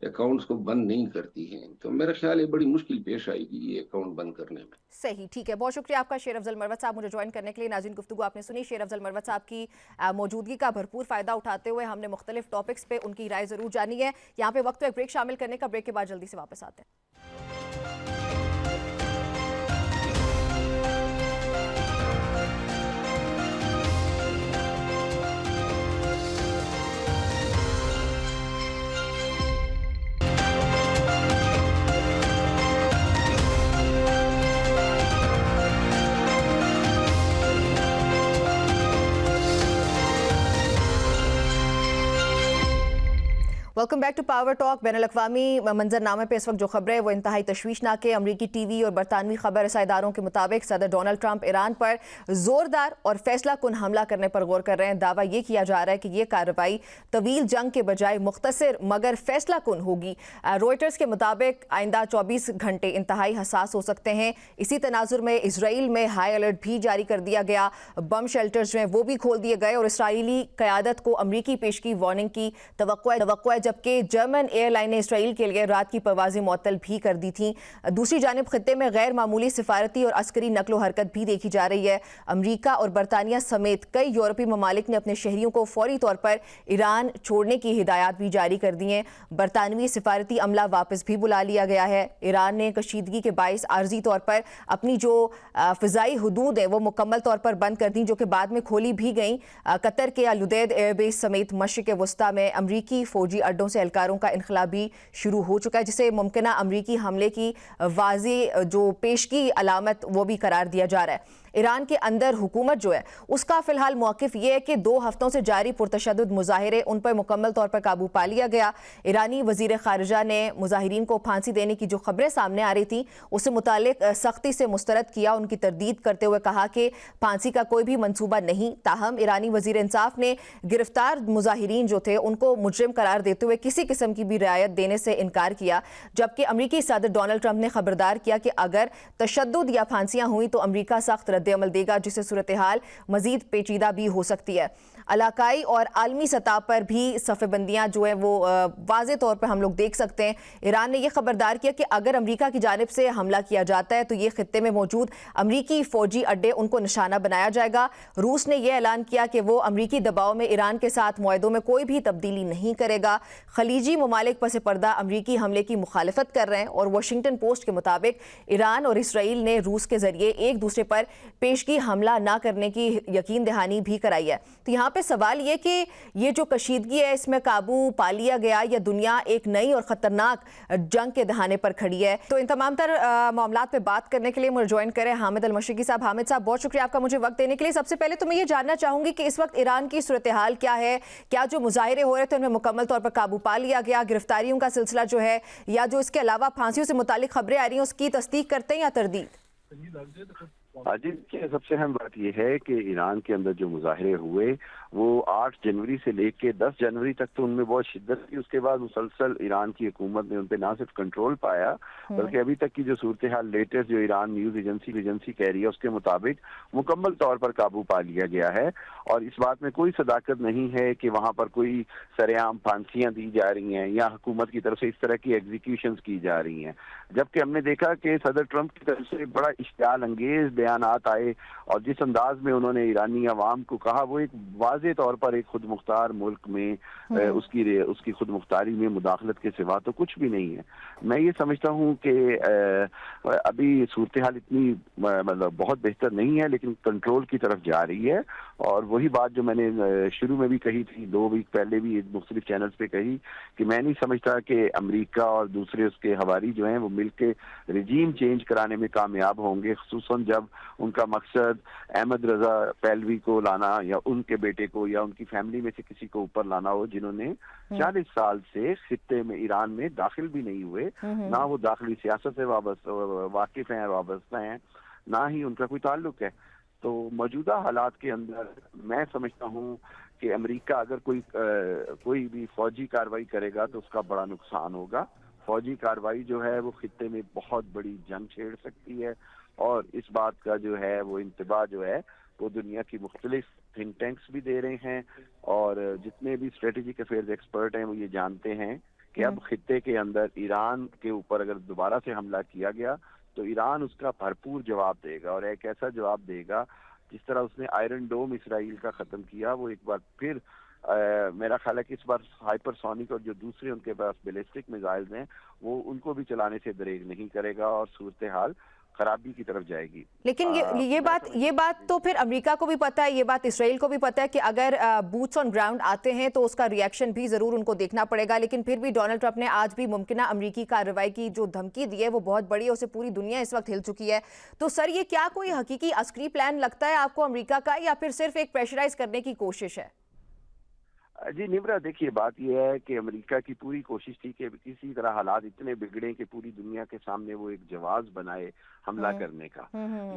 अकाउंट्स को बंद नहीं करती हैं। तो मेरा ख्याल है बड़ी मुश्किल पेश आएगी ये अकाउंट बंद करने में। सही, ठीक है। बहुत शुक्रिया आपका शेर अफजल मरवत साहब मुझे ज्वाइन करने के लिए। नाज़रीन, गुफ्तगू आपने सुनी शेर अफजल मरवत साहब की मौजूदगी का भरपूर फ़ायदा उठाते हुए हमने मुख्तलिफ टॉपिक्स पे उनकी राय ज़रूर जानी है। यहाँ पे वक्त एक ब्रेक शामिल करने का, ब्रेक के बाद जल्दी से वापस आते हैं। Welcome back to Power Talk. बैनुल अक़वामी मंजरनामे पे इस वक्त जो खबरें वो इंतहाई तशवीशनाक है। अमरीकी टीवी और बरतानवी खबर रसाई इदारों के मुताबिक सदर डोनाल्ड ट्रंप ईरान पर जोरदार और फैसला कुन हमला करने पर गौर कर रहे हैं। दावा ये किया जा रहा है कि ये कार्रवाई तवील जंग के बजाय मुख्तसर मगर फैसला कुन होगी। रॉयटर्स के मुताबिक आइंदा 24 घंटे इंतहाई हसास हो सकते हैं। इसी तनाजुर में इसराइल में हाई अलर्ट भी जारी कर दिया गया। बम शेल्टर्स जो हैं वो भी खोल दिए गए और इसराइली क़यादत को अमरीकी पेशगी वार्निंग की तवक्को है, जबकि जर्मन एयरलाइन ने इसराइल के लिए रात की परवाजें मुअत्तल भी कर दी थी। दूसरी जानिब खित्ते में गैर मामूली सिफारती और अस्करी नकलो हरकत भी देखी जा रही है। अमरीका और बरतानिया समेत कई यूरोपीय ममालिक ने अपने शहरियों को फौरी तौर पर ईरान छोड़ने की हिदायत भी जारी कर दी हैं। बरतानवी सिफारती अमला वापस भी बुला लिया गया है। ईरान ने कशीदगी के बाइस आर्जी तौर पर अपनी जो फ़िज़ाई हदूद है वो मुकम्मल तौर पर बंद कर दी, जो कि बाद में खोली भी गई। कतर के अलुदैद एयरबेस समेत मशरिक़ वस्ता में अमरीकी फौजी अड्डों से एहलकारों का इनखला भी शुरू हो चुका है, जिसे मुमकिना अमरीकी हमले की वाज़ेह जो पेशगी अलामत वो भी करार दिया जा रहा है। ईरान के अंदर हुकूमत जो है उसका फिलहाल मौकिफ ये है कि 2 हफ्तों से जारी पुरतशद्दुद मुजाहिरे उन पर मुकम्मल तौर पर काबू पा लिया गया। ईरानी वजीर खारजा ने मुजाहिरीन को फांसी देने की जो खबरें सामने आ रही थी उससे मुतालिक सख्ती से मुस्तरद किया, उनकी तरदीद करते हुए कहा कि फांसी का कोई भी मंसूबा नहीं। ताहम ईरानी वजीर इंसाफ ने गिरफ्तार मुजाहिरीन जो थे उनको मुजरिम करार देते हुए किसी किस्म की भी रियायत देने से इनकार किया, जबकि अमरीकी सदर डोनाल्ड ट्रंप ने खबरदार किया कि अगर तशद्दुद या फांसियां हुई तो अमरीका सख्त रद्द-ए-अमल देगा, जिससे सूरत हाल मजीद पेचीदा भी हो सकती है। इलाकाई और आलमी सतह पर भी सफ़ेबंदियाँ जो है वो वाज़े तौर पर हम लोग देख सकते हैं। ईरान ने यह खबरदार किया कि अगर अमरीका की जानिब से हमला किया जाता है तो ये खित्ते में मौजूद अमरीकी फ़ौजी अड्डे उनको निशाना बनाया जाएगा। रूस ने यह ऐलान किया कि वो अमरीकी दबाव में ईरान के साथ मुआहदों में कोई भी तब्दीली नहीं करेगा। खलीजी ममालिक पस पर्दा अमरीकी हमले की मुखालफत कर रहे हैं और वाशिंगटन पोस्ट के मुताबिक ईरान और इसराइल ने रूस के जरिए एक दूसरे पर पेशगी हमला न करने की यकीन दहानी भी कराई है। तो यहाँ पे सवाल ये कि ये जो कशीदगी है इसमें काबू पा लिया गया या दुनिया एक नई और खतरनाक जंग के दहाने पर खड़ी है। तो इन तमाम तर मामलात पे बात करने के लिए मुझे ज्वाइन करें हामिद अल-मशरिकी साहब। हामिद साहब, बहुत शुक्रिया आपका मुझे वक्त देने के लिए। सबसे पहले तो मैं ये जानना चाहूंगी कि इस वक्त ईरान की सूरत हाल क्या है? क्या जो मुजाहिरे हो रहे थे उनमें मुकम्मल तौर पर काबू पा लिया गया? गिरफ्तारियों का सिलसिला जो है या जो इसके अलावा फांसियों से मुतालिक खबरें आ रही हैं उसकी तस्दीक करते हैं या तरदीद? जी, देखिए, सबसे अहम बात यह है कि ईरान के अंदर जो मुजाहिरे हुए वो 8 जनवरी से लेके 10 जनवरी तक तो उनमें बहुत शिद्दत थी। उसके बाद मुसलसल ईरान की हुकूमत ने उन पर ना सिर्फ कंट्रोल पाया बल्कि अभी तक की जो सूरत हाल लेटेस्ट जो ईरान न्यूज़ एजेंसी कह रही है उसके मुताबिक मुकम्मल तौर पर काबू पा लिया गया है। और इस बात में कोई सदाकत नहीं है कि वहाँ पर कोई सरेआम फांसियाँ दी जा रही हैं या हुकूमत की तरफ से इस तरह की एग्जीक्यूशंस की जा रही हैं, जबकि हमने देखा कि सदर ट्रंप की तरफ से बड़ा इश्तियाल अंगेज बयानात आए और जिस अंदाज में उन्होंने ईरानी अवाम को कहा वो एक वाज़े तौर पर एक खुद मुख्तार मुल्क में उसकी खुद मुख्तारी में मुदाखलत के सिवा तो कुछ भी नहीं है। मैं ये समझता हूँ कि अभी सूरत हाल इतनी मतलब बहुत बेहतर नहीं है लेकिन कंट्रोल की तरफ जा रही है। और वही बात जो मैंने शुरू में भी कही थी, 2 वीक पहले भी मुख्तलिफ चैनल्स पे कही कि मैं नहीं समझता कि अमेरिका और दूसरे उसके हवारी जो हैं वो मिलके रिजीम चेंज कराने में कामयाब होंगे, खुसूसन जब उनका मकसद अहमद रजा पहलवी को लाना या उनके बेटे को या उनकी फैमिली में से किसी को ऊपर लाना हो जिन्होंने 40 साल से खित्ते में ईरान में दाखिल भी नहीं हुए, ना वो दाखिली सियासत से वाकिफ हैं, वाबस्ता हैं, ना ही उनका कोई ताल्लुक है। तो मौजूदा हालात के अंदर मैं समझता हूँ कि अमेरिका अगर कोई भी फौजी कार्रवाई करेगा तो उसका बड़ा नुकसान होगा। फौजी कार्रवाई जो है वो खित्ते में बहुत बड़ी जंग छेड़ सकती है और इस बात का जो है वो इंतबा जो है वो दुनिया की मुख्तलिफ थिंक टैंक्स भी दे रहे हैं और जितने भी स्ट्रेटेजिक अफेयर्स एक्सपर्ट हैं वो ये जानते हैं कि अब खित्ते के अंदर ईरान के ऊपर अगर दोबारा से हमला किया गया तो ईरान उसका भरपूर जवाब देगा और एक ऐसा जवाब देगा जिस तरह उसने आयरन डोम इसराइल का ख़त्म किया वो एक बार फिर मेरा ख्याल है कि इस बार हाइपरसोनिक और जो दूसरे उनके पास बैलिस्टिक मिसाइल्स हैं वो उनको भी चलाने से दरेग नहीं करेगा और सूरत हाल खराबी की तरफ जाएगी। लेकिन ये बात तो फिर अमेरिका को भी पता है, ये बात इसराइल को भी पता है कि अगर बूट्स ऑन ग्राउंड आते हैं तो उसका रिएक्शन भी जरूर उनको देखना पड़ेगा। लेकिन फिर भी डोनाल्ड ट्रंप ने आज भी मुमकिना अमेरिकी कार्रवाई की जो धमकी दी है वो बहुत बड़ी है, उसे पूरी दुनिया इस वक्त हिल चुकी है। तो सर ये क्या कोई हकीकी अस्करी प्लान लगता है आपको अमेरिका का या फिर सिर्फ एक प्रेशराइज करने की कोशिश है? जी निम्रा, देखिए, बात यह है कि अमेरिका की पूरी कोशिश थी कि किसी तरह हालात इतने बिगड़े कि पूरी दुनिया के सामने वो एक जवाब बनाए हमला करने का।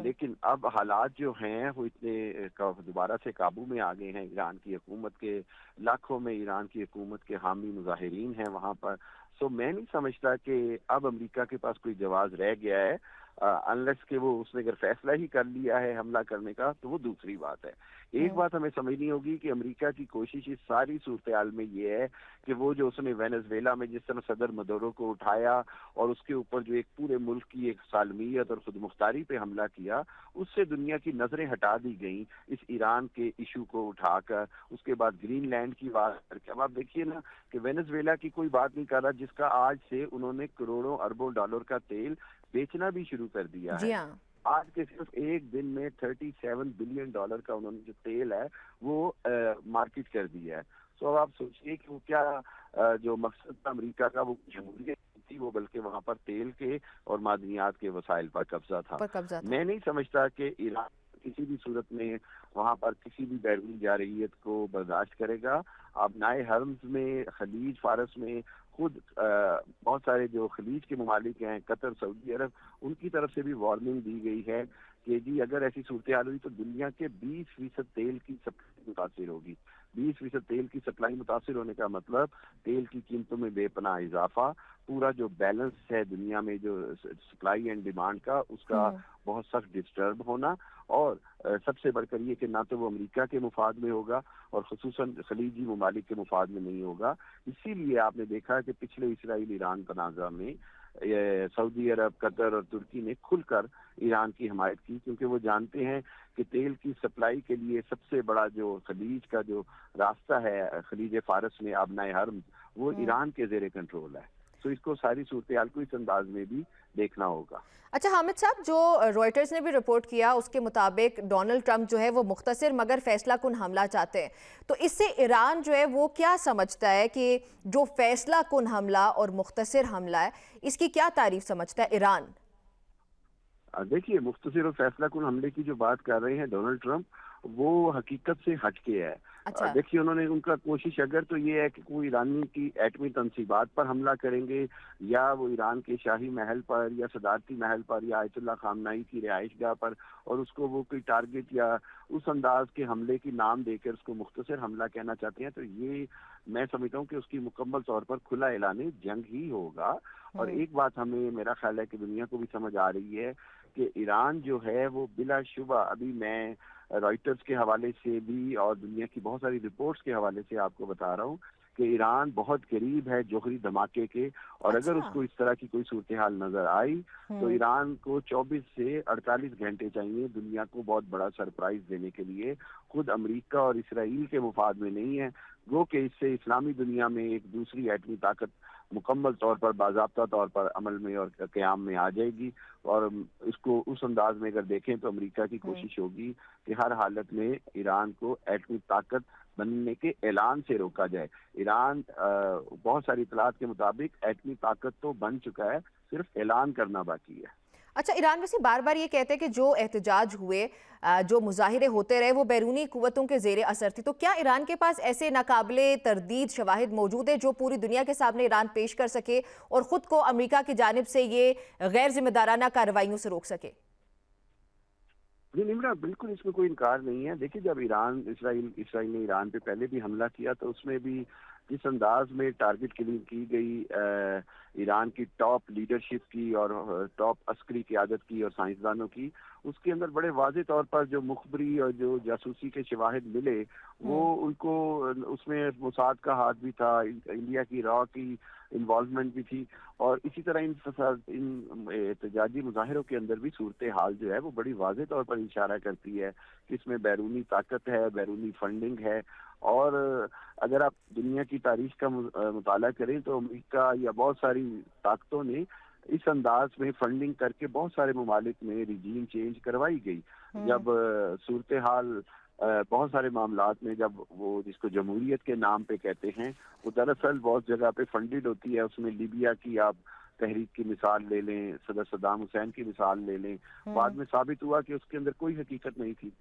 लेकिन अब हालात जो हैं वो इतने दोबारा से काबू में आ गए हैं। ईरान की हुकूमत के लाखों में ईरान की हुकूमत के हामी मुजाहिरीन हैं वहाँ पर। सो मैं नहीं समझता कि अब अमेरिका के पास कोई जवाब रह गया है, अनलेस कि वो उसने अगर फैसला ही कर लिया है हमला करने का तो वो दूसरी बात है। एक बात हमें समझनी होगी कि अमेरिका की कोशिश इस सारी सूरत हाल में ये है कि वो जो उसने वेनेजुएला में जिस तरह सदर मदुरो को उठाया और उसके ऊपर जो एक पूरे मुल्क की एक सालमियत और खुद मुख्तारी पे हमला किया, उससे दुनिया की नजरें हटा दी गई इस ईरान के इशू को उठाकर। उसके बाद ग्रीनलैंड की बात करके अब आप देखिए ना कि वेनेजुएला की कोई बात नहीं कर रहा जिसका आज से उन्होंने करोड़ों अरबों डॉलर का तेल बेचना भी शुरू कर दिया है। आज के सिर्फ एक दिन में $37 बिलियन का उन्होंने जो तेल है वो मार्केट कर दिया है। तो अब आप सोचिए कि वो क्या जो मकसद था अमेरिका का वो जमहूरियत थी, वो बल्कि वहाँ पर तेल के और मादनियात के वसाइल पर कब्जा था। मैं नहीं समझता कि ईरान किसी भी सूरत में वहाँ पर किसी भी बैरूनी जारहियत को बर्दाश्त करेगा। अबनाए हर्म में, खलीज फारस में खुद बहुत सारे जो खलीज के ममालिक हैं, कतर, सऊदी अरब, उनकी तरफ से भी वार्निंग दी गई है कि जी अगर ऐसी सूरत हाल हुई तो दुनिया के 20% तेल की सप्लाई मुतासिर होगी। 20% तेल की सप्लाई मुतासिर होने का मतलब तेल की कीमतों में बेपनाह इजाफा, पूरा जो बैलेंस है दुनिया में जो सप्लाई एंड डिमांड का, उसका बहुत सख्त डिस्टर्ब होना, और सबसे बढ़कर ये कि ना तो वो अमेरिका के मुफाद में होगा और खुसूसन खलीजी ममालिक के मुफाद में नहीं होगा। इसीलिए आपने देखा कि पिछले इसराइल ईरान तनाज़ा में सऊदी अरब, कतर और तुर्की ने खुलकर ईरान की हमायत की, क्योंकि वो जानते हैं कि तेल की सप्लाई के लिए सबसे बड़ा जो खलीज का जो रास्ता है, खलीज फारस में आबनाए हर्म, वो ईरान के जेर कंट्रोल है। तो इसको सारी सूरत हाल को इस अंदाज में भी देखना होगा। अच्छा हामिद साहब, जो रॉयटर्स ने भी रिपोर्ट किया उसके मुताबिक डोनाल्ड ट्रंप जो है वो मुख्तसर मगर फैसला कुन हमला चाहते हैं, तो इससे ईरान जो है वो क्या समझता है कि जो फैसला कुन हमला और मुख्तसर हमला है, इसकी क्या तारीफ समझता है ईरान? देखिए, मुख्तसर और फैसला कुन हमले की जो बात कर रहे हैं डोनाल्ड ट्रंप, वो हकीकत से हटके है। अच्छा। देखिए, उन्होंने उनका कोशिश अगर तो ये है कि कोई ईरानी की एटमी तनसीबात पर हमला करेंगे, या वो ईरान के शाही महल पर या सदारती महल पर या आयतुल्ला खामनाई की रिहाइशगाह पर, और उसको वो कोई टारगेट या उस अंदाज के हमले की नाम देकर उसको मुख्तसर हमला कहना चाहते हैं, तो ये मैं समझता हूँ कि उसकी मुकम्मल तौर पर खुला ऐलान जंग ही होगा। और एक बात हमें, मेरा ख्याल है कि दुनिया को भी समझ आ रही है कि ईरान जो है वो बिलाशुबा, अभी मैं रॉयटर्स के हवाले से भी और दुनिया की बहुत सारी रिपोर्ट्स के हवाले से आपको बता रहा हूँ कि ईरान बहुत करीब है जोहरी धमाके के, और अगर उसको इस तरह की कोई सूरत हाल नजर आई तो ईरान को 24 से 48 घंटे चाहिए दुनिया को बहुत बड़ा सरप्राइज देने के लिए। खुद अमेरिका और इसराइल के मुफाद में नहीं है, गो कि इससे इस्लामी दुनिया में एक दूसरी एटमी ताकत मुकम्मल तौर पर, बाज़ाब्ता तौर पर अमल में और क़याम में आ जाएगी। और इसको उस अंदाज में अगर देखें तो अमेरिका की कोशिश होगी कि हर हालत में ईरान को एटमी ताकत बनने के ऐलान से रोका जाए। ईरान बहुत सारी इतलात के मुताबिक एटमी ताकत तो बन चुका है, सिर्फ ऐलान करना बाकी है। अच्छा, ईरान वैसे बार बार ये कहते हैं कि जो एहतजाज हुए, जो मुजाहिरे होते रहे, वो बैरूनी कुव्वतों के जेर असर थी, तो क्या ईरान के पास ऐसे नाकाबिले तरदीद शवाहिद मौजूद है जो पूरी दुनिया के सामने ईरान पेश कर सके और ख़ुद को अमेरिका की जानिब से ये गैर जिम्मेदाराना कार्रवाइयों से रोक सके? जी निम्रा, बिल्कुल इसमें कोई इनकार नहीं है। देखिए, जब इसराइल ने ईरान पे पहले भी हमला किया तो उसमें भी जिस अंदाज में टारगेट किलिंग की गई ईरान की टॉप लीडरशिप की और टॉप अस्करी क़यादत की और साइंसदानों की, उसके अंदर बड़े वाज़े तौर पर जो मुखबरी और जो जासूसी के शवाहिद मिले, वो उनको उसमें मोसाद का हाथ भी था, इंडिया की रॉ की इन्वॉल्वमेंट भी थी, और इसी तरह इन एहतजाजी मुजाहिरों के अंदर भी सूरत हाल जो है वो बड़ी वाज़े तौर पर इशारा करती है कि इसमें बैरूनी ताकत है, बैरूनी फंडिंग है। और अगर आप दुनिया की तारीख का मुताला करें तो अमेरिका या बहुत सारी ताकतों ने इस अंदाज में फंडिंग करके बहुत सारे ममालिक में रिजीम चेंज करवाई गई। जब सूरत हाल बहुत सारे मामलात में, जब वो जिसको जमहूरियत के नाम पे कहते हैं, वो दरअसल बहुत जगह पे फंडेड होती है। उसमें लीबिया की आप तहरीक की मिसाल ले लें, सदर सद्दाम हुसैन की मिसाल ले लें, बाद में साबित हुआ कि उसके अंदर कोई हकीकत नहीं थी।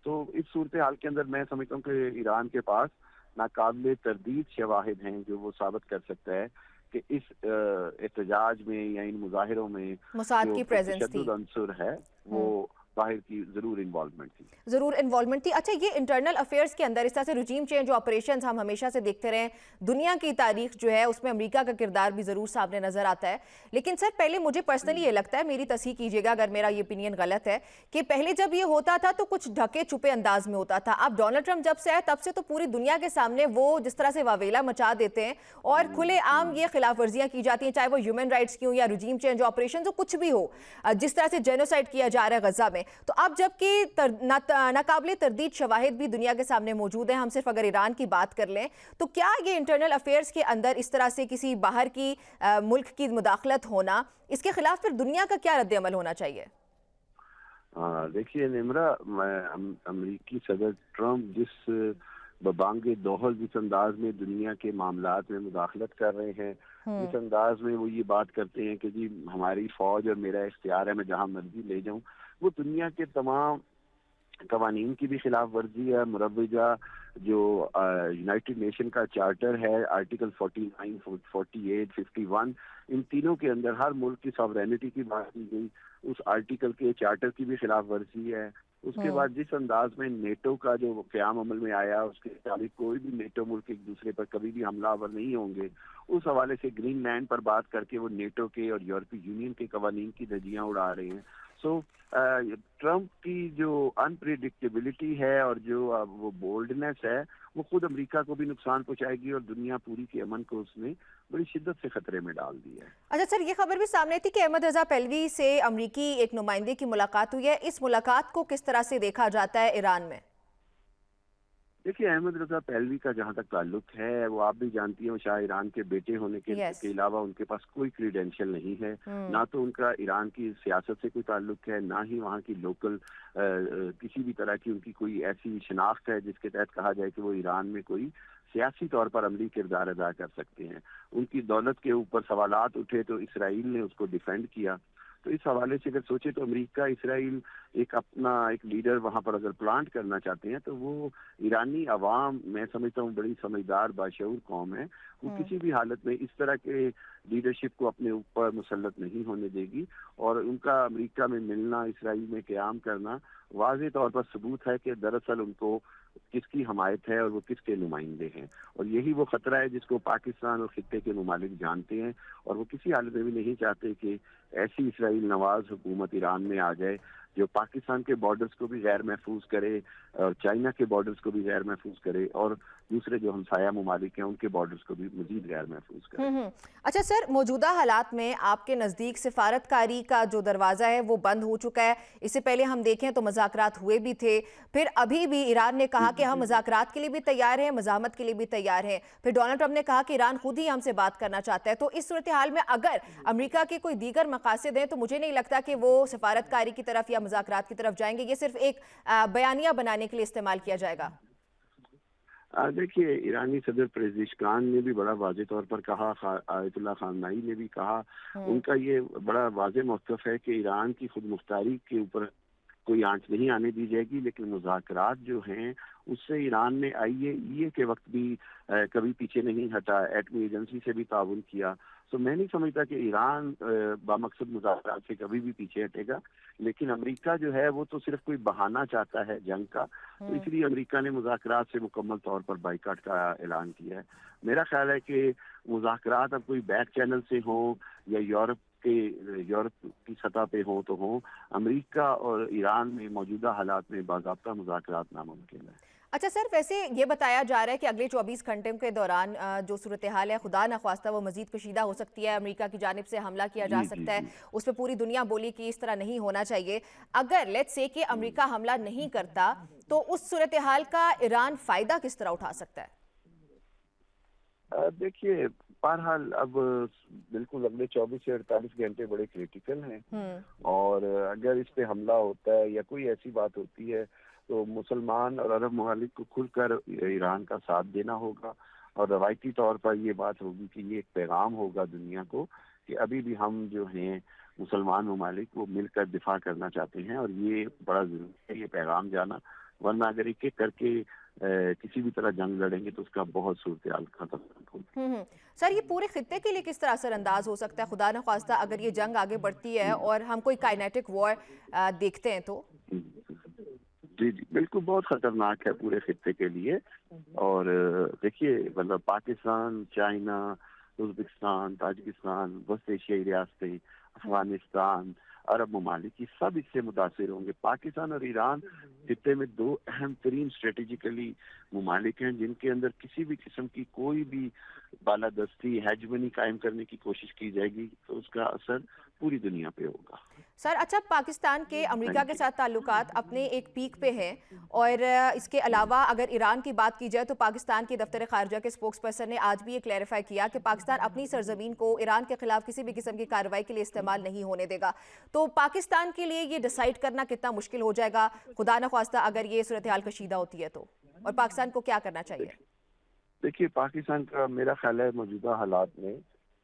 तो इस सूरत हाल के अंदर मैं समझता हूँ कि ईरान के पास नाकाबिले तरदीद शवाहिद हैं जो वो साबित कर सकता है कि इस एहतजाज में या इन मुजाहिरों में मोसाद की प्रेजेंस थी, तशद्दुद अंसुर है, वो बाहर की जरूर इन्वॉल्वमेंट थी। अच्छा, ये इंटरनल अफेयर्स के अंदर इस तरह से रिजीम चेंज ऑपरेशंस हम हमेशा से देखते रहे, दुनिया की तारीख जो है उसमें अमेरिका का किरदार भी जरूर सामने नजर आता है। लेकिन सर, पहले मुझे पर्सनली ये लगता है, मेरी तस्हीह कीजिएगा अगर मेरा ये ओपिनियन गलत है, कि पहले जब ये होता था तो कुछ ढके छुपे अंदाज में होता था। अब डोनाल्ड ट्रंप जब से आए तब से तो पूरी दुनिया के सामने वो जिस तरह से वावेला मचा देते हैं और खुलेआम ये खिलाफ वर्जियां की जाती हैं, चाहे वो ह्यूमन राइट्स की हो या रिजीम चेंज ऑपरेशन हो, कुछ भी हो, जिस तरह से जेनोसाइड किया जा रहा है गजा में। तो अब जबकि नाकाबिले तरदीद शवाहिद भी दुनिया के सामने मौजूद हैं, हम सिर्फ अगर ईरान की बात कर लें, तो क्या ये इंटरनल अफेयर्स के अंदर इस तरह से किसी बाहर की मुल्क की मुदाखलत होना, इसके खिलाफ फिर दुनिया का क्या रद्द-ए-अमल होना चाहिए? देखिए निम्रा, अमेरिकी सदर ट्रंप जिस बबांगे दोहल जिस अंदाज में दुनिया के मामलात में मुदाखलत कर रहे हैं, जिस अंदाज में वो ये बात करते हैं कि जी हमारी फौज और मेरा इख्तियार है, मैं जहां मर्जी ले जाऊं, वो दुनिया के तमाम कवानीन की भी खिलाफ वर्जी है। मुरव्वजा जो यूनाइटेड नेशन का चार्टर है, आर्टिकल 49, 48, 51, इन तीनों के अंदर हर मुल्क की सॉवरेनिटी की बात की गई। उस आर्टिकल के चार्टर की भी खिलाफ वर्जी है। उसके बाद जिस अंदाज में नेटो का जो क़याम अमल में आया, उसके मुताबिक कोई भी नेटो मुल्क एक दूसरे पर कभी भी हमलावर नहीं होंगे, उस हवाले से ग्रीनलैंड पर बात करके वो नेटो के और यूरोपीय यूनियन के कवानीन की धज्जियां उड़ा रहे हैं। सो ट्रंप की जो अनप्रिडिक्टेबिलिटी है और जो वो बोल्डनेस है, वो खुद अमेरिका को भी नुकसान पहुंचाएगी और दुनिया पूरी के अमन को उसने बड़ी शिद्दत से खतरे में डाल दिया है। अच्छा सर, ये खबर भी सामने थी कि अहमद रजा पहलवी से अमरीकी एक नुमाइंदे की मुलाकात हुई है। इस मुलाकात को किस तरह से देखा जाता है ईरान में? देखिए, अहमद रजा पहलवी का जहाँ तक ताल्लुक है, वो आप भी जानती हैं, वो शाह ईरान के बेटे होने के अलावा उनके पास कोई क्रीडेंशियल नहीं है। ना तो उनका ईरान की सियासत से कोई ताल्लुक है, ना ही वहाँ की लोकल किसी भी तरह की उनकी कोई ऐसी शनाख्त है जिसके तहत कहा जाए कि वो ईरान में कोई सियासी तौर पर अमली किरदार अदा कर सकते हैं। उनकी दौलत के ऊपर सवालात उठे तो इसराइल ने उसको डिफेंड किया। तो इस हवाले से अगर सोचे तो अमेरिका इसराइल एक अपना एक लीडर वहां पर अगर प्लांट करना चाहते हैं, तो वो ईरानी अवाम, मैं समझता हूँ, बड़ी समझदार बाशऊर कौम है। वो किसी भी हालत में इस तरह के लीडरशिप को अपने ऊपर मुसल्लत नहीं होने देगी। और उनका अमेरिका में मिलना, इसराइल में क़याम करना वाज़ेह तौर पर सबूत है कि दरअसल उनको किसकी हमायत है और वो किसके नुमाइंदे हैं। और यही वो खतरा है जिसको पाकिस्तान और खित्ते के ममालिक जानते हैं, और वो किसी हालत में भी नहीं चाहते कि ऐसी इसराइल नवाज हुकूमत ईरान में आ जाए जो पाकिस्तान के बॉर्डर्स को भी गैर महफूज करे और चाइना के बॉर्डर्स को भी गैर महफूज करे और दूसरे जो हमसाया ममालिक हैं उनके बॉर्डर्स को भी मजीद गैर महफूज करे। अच्छा सर, मौजूदा हालात में आपके नज़दीक सिफारतकारी का जो दरवाज़ा है वो बंद हो चुका है। इससे पहले हम देखें तो मज़ाकरात हुए भी थे, फिर अभी भी ईरान ने कहा कि हम मज़ाकरात के लिए भी तैयार हैं, मज़ाहमत के लिए भी तैयार हैं। फिर डोनाल्ड ट्रंप ने कहा कि ईरान खुद ही हमसे बात करना चाहता है। तो इस सूरत हाल में अगर अमेरिका के कोई दीगर मकासद हैं तो मुझे नहीं लगता कि वो सिफारतकारी की तरफ या मज़ाकरात की तरफ जाएंगे। ये सिर्फ एक बयानिया बनाने के लिए इस्तेमाल किया जाएगा। देखिए, ईरानी सदर पेज़ेशकान ने भी बड़ा वाज़ेह तौर पर कहा, आयतुल्लाह ख़ामनेई ने भी कहा, उनका ये बड़ा वाज़ेह मौक़िफ़ है कि ईरान की खुद मुख्तारी के ऊपर कोई आंच नहीं आने दी जाएगी। लेकिन मुज़ाकरात जो हैं उससे ईरान ने IAEA के वक्त भी कभी पीछे नहीं हटा, एटमी एजेंसी से भी ताउन किया। तो मैं नहीं समझता कि ईरान बामकसद मुज़ाकरात से कभी भी पीछे हटेगा। लेकिन अमेरिका जो है वो तो सिर्फ कोई बहाना चाहता है जंग का, तो इसलिए अमेरिका ने मुज़ाकरात से मुकम्मल तौर पर बाइकाट का ऐलान किया है। मेरा ख्याल है कि मुज़ाकरात अब कोई बैक चैनल से हो या यूरोप की सतह पे हो तो हो, अमेरिका और ईरान में मौजूदा हालात में बाज़ाब्ता मुज़ाकरात नामुमकिन है। अच्छा सर, वैसे ये बताया जा रहा है कि अगले 24 घंटे के दौरान जो सूरत हाल है खुदा न ख्वास्ता वो मजीद कशीदा हो सकती है, अमेरिका की जानिब से हमला किया जा सकता है। उस पर पूरी दुनिया बोली कि इस तरह नहीं होना चाहिए। अगर लेट्स से कि अमेरिका हमला नहीं करता तो उस सूरत हाल का ईरान फ़ायदा किस तरह उठा सकता है? देखिए, बहरहाल अब बिल्कुल अगले 24 से 48 घंटे बड़े क्रिटिकल हैं। और अगर इस पे हमला होता है या कोई ऐसी बात होती है तो मुसलमान और अरब ममालिक को खुलकर ईरान का साथ देना होगा। और रवायती तौर पर ये बात होगी कि ये एक पैगाम होगा दुनिया को कि अभी भी हम जो हैं मुसलमान ममालिक वो मिलकर दिफा करना चाहते हैं, और ये बड़ा ज़रूरी है ये पैगाम जाना। वरना अगर एक एक करके किसी भी तरह जंग लड़ेंगे तो उसका बहुत सूरत हाल खतरनाक होगी। सर, ये पूरे खित्ते के लिए किस तरह असरअंदाज हो सकता है, खुदा न ख्वास्ता अगर ये जंग आगे बढ़ती है और हम कोई काइनेटिक वॉर देखते हैं तो? जी जी, बिल्कुल बहुत खतरनाक है पूरे खित्ते के लिए। और देखिए, मतलब पाकिस्तान, चाइना, उज़्बेकिस्तान, ताजिकिस्तान, वस्त एशियाई रियासतें, अफगानिस्तान, अरब ममालिक, ये सब इससे मुतासिर होंगे। पाकिस्तान और ईरान खित्ते में दो अहम तरीन स्ट्रेटेजिकली ममालिक हैं जिनके अंदर किसी भी किस्म की कोई भी बालादस्ती हेजमनी कायम करने की कोशिश की जाएगी तो उसका असर पूरी दुनिया पे होगा। सर, अच्छा, पाकिस्तान के अमेरिका के साथ ताल्लुकात अपने एक पीक पे हैं, और इसके अलावा अगर ईरान की बात की जाए तो पाकिस्तान के दफ्तर खारजा के स्पोक्स पर्सन ने आज भी ये क्लैरिफाई किया कि पाकिस्तान अपनी सरजमीन को ईरान के खिलाफ किसी भी किस्म की कार्रवाई के लिए इस्तेमाल नहीं होने देगा। तो पाकिस्तान के लिए ये डिसाइड करना कितना मुश्किल हो जाएगा, खुदा न ख्वास्ता अगर ये सूरत हाल कशीदा होती है तो, और पाकिस्तान को क्या करना चाहिए? देखिए, पाकिस्तान का मेरा ख्याल है मौजूदा हालात में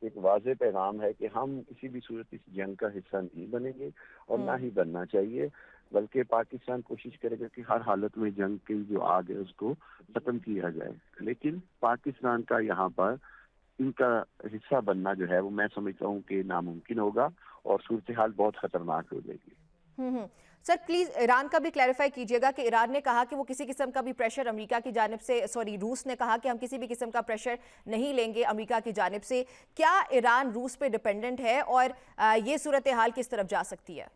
एक वाज़ेह पैगाम है कि हम किसी भी सूरत इस जंग का हिस्सा नहीं बनेंगे और ना ही बनना चाहिए। बल्कि पाकिस्तान कोशिश करेगा कि हर हालत में जंग की जो आग है उसको खत्म किया जाए। लेकिन पाकिस्तान का यहाँ पर इनका हिस्सा बनना जो है वो मैं समझता हूँ कि नामुमकिन होगा और सूरत हाल बहुत खतरनाक हो जाएगी। सर प्लीज ईरान का भी क्लैरिफाई कीजिएगा कि ईरान ने कहा कि वो किसी किस्म का भी प्रेशर अमेरिका की जानिब से, सॉरी रूस ने कहा कि हम किसी भी किस्म का प्रेशर नहीं लेंगे अमेरिका की जानिब से। क्या ईरान रूस पे डिपेंडेंट है और ये सूरत हाल किस तरफ जा सकती है?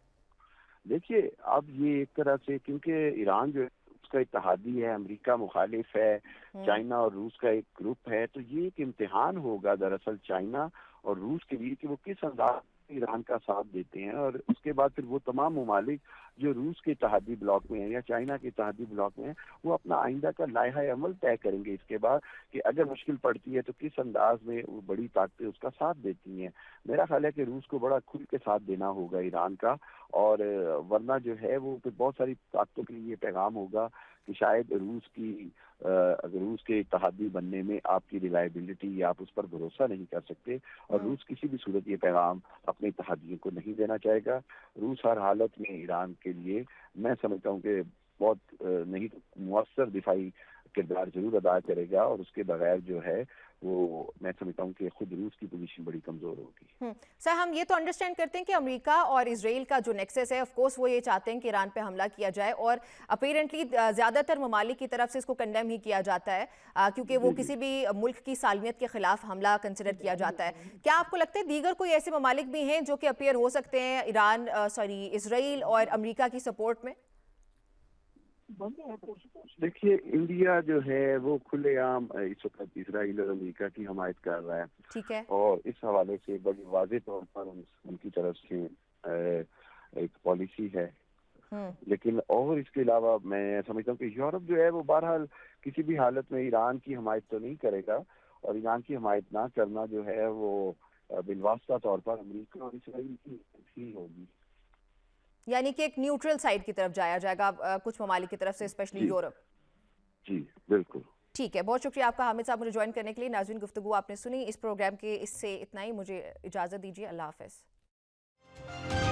देखिए, अब ये एक तरह से क्योंकि ईरान जो है उसका इत्तेहादी है, अमेरिका मुखालिफ है, चाइना और रूस का एक ग्रुप है, तो ये एक इम्तिहान होगा दरअसल चाइना और रूस के लिए कि वो किस अंदाज ईरान का साथ देते हैं। और उसके बाद फिर वो तमाम ममालिक जो रूस के इत्तेहादी ब्लॉक में है या चाइना के इत्तेहादी ब्लॉक में है, वो अपना आइंदा का लाइहा अमल तय करेंगे इसके बाद कि अगर मुश्किल पड़ती है तो किस अंदाज में वो बड़ी ताकतें उसका साथ देती हैं। मेरा ख्याल है कि रूस को बड़ा खुल के साथ देना होगा ईरान का, और वरना जो है वो फिर बहुत सारी ताकतों के लिए ये पैगाम होगा कि शायद अगर रूस के इत्तेहादी बनने में आपकी रिलायबिलिटी या आप उस पर भरोसा नहीं कर सकते, और रूस किसी भी सूरत ये पैगाम अपने इत्तेहादियों को नहीं देना चाहेगा। रूस हर हालत में ईरान के लिए मैं समझता हूँ कि बहुत नहीं तो मुअस्सर दिफाई किरदार जरूर अदा करेगा, और उसके बगैर जो है वो मैं समझता हूँ कि खुद रूस की पोजीशन बड़ी कमजोर होगी। सर हम ये तो अंडरस्टैंड करते हैं कि अमेरिका और इजराइल का जो नेक्सस है, ऑफ कोर्स वो ये चाहते हैं कि ईरान पे हमला किया जाए, और अपेरेंटली ज्यादातर ममालिक की तरफ से इसको कंडेम ही किया जाता है क्योंकि वो किसी भी मुल्क की सालमियत के खिलाफ हमला कंसिडर किया जाता है। क्या आपको लगता है दीगर कोई ऐसे ममालिक भी हैं जो कि अपेयर हो सकते हैं ईरान इजराइल और अमेरिका की सपोर्ट में? देखिए, इंडिया जो है वो खुलेआम इस वक्त इसराइल और अमेरिका की हमायत कर रहा है। ठीक है। और इस हवाले से बड़ी वाज़ेह तौर पर उनकी तरफ से एक पॉलिसी है। लेकिन और इसके अलावा मैं समझता हूँ कि यूरोप जो है वो बहरहाल किसी भी हालत में ईरान की हमायत तो नहीं करेगा, और ईरान की हमायत ना करना जो है वो बिलवास्ता तौर पर अमेरिका और इसराइल की ही होगी। यानी कि एक न्यूट्रल साइड की तरफ जाया जाएगा कुछ ममालिक की तरफ से, स्पेशली जी यूरोप। जी बिल्कुल। ठीक है, बहुत शुक्रिया आपका हामिद साहब मुझे ज्वाइन करने के लिए। नाज़रीन, गुफ्तगू आपने सुनी इस प्रोग्राम के, इससे इतना ही। मुझे इजाज़त दीजिए, अल्लाह हाफ़िज़।